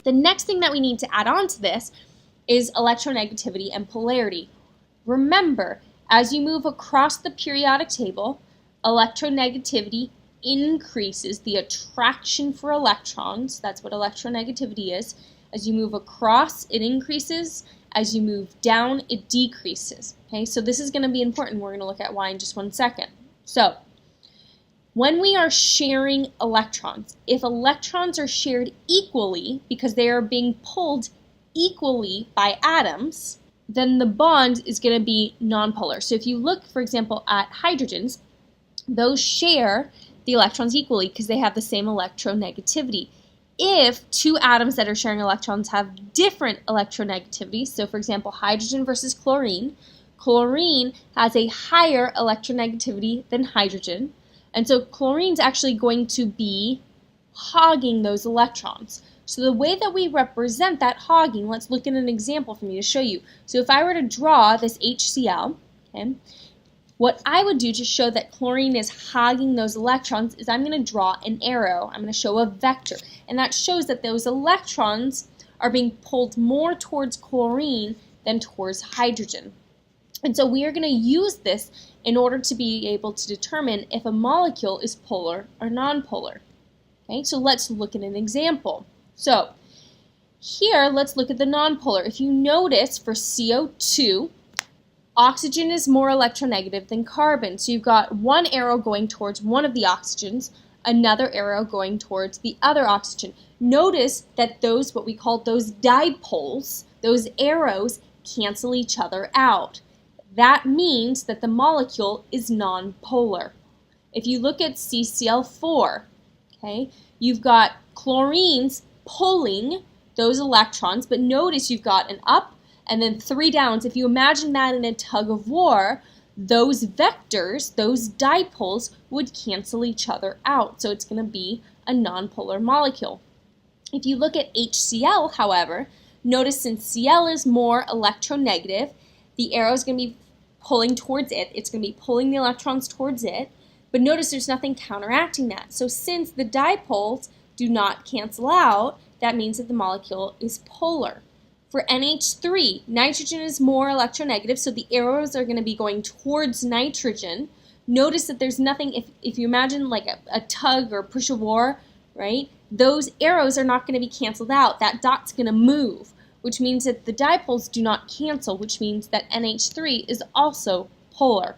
The next thing that we need to add on to this is electronegativity and polarity. Remember, as you move across the periodic table, electronegativity increases the attraction for electrons. That's what electronegativity is. As you move across, it increases. As you move down, it decreases. Okay, so this is going to be important. We're going to look at why in just one second. So, when we are sharing electrons, if electrons are shared equally because they are being pulled equally by atoms, then the bond is going to be nonpolar. So if you look, for example, at hydrogens, those share the electrons equally because they have the same electronegativity. If two atoms that are sharing electrons have different electronegativity, so for example, hydrogen versus chlorine, chlorine has a higher electronegativity than hydrogen, and so chlorine's actually going to be hogging those electrons. So the way that we represent that hogging, let's look at an example for me to show you. So if I were to draw this HCl, okay, what I would do to show that chlorine is hogging those electrons is I'm going to draw an arrow. I'm going to show a vector. And that shows that those electrons are being pulled more towards chlorine than towards hydrogen. And so we are going to use this in order to be able to determine if a molecule is polar or nonpolar. Okay, so let's look at an example. So here, let's look at the nonpolar. If you notice for CO2, oxygen is more electronegative than carbon. So you've got one arrow going towards one of the oxygens, another arrow going towards the other oxygen. Notice that those, what we call those dipoles, those arrows cancel each other out. That means that the molecule is nonpolar. If you look at CCl4, okay, you've got chlorines pulling those electrons, but notice you've got an up and then three downs. If you imagine that in a tug of war, those vectors, those dipoles, would cancel each other out. So it's going to be a nonpolar molecule. If you look at HCl, however, notice since Cl is more electronegative, the arrow is going to be pulling towards it. It's going to be pulling the electrons towards it. But notice there's nothing counteracting that. So since the dipoles do not cancel out, that means that the molecule is polar. For NH3, nitrogen is more electronegative, so the arrows are going to be going towards nitrogen. Notice that there's nothing, if you imagine like a tug or push of war, right? Those arrows are not going to be canceled out. That dot's going to move, which means that the dipoles do not cancel, which means that NH3 is also polar.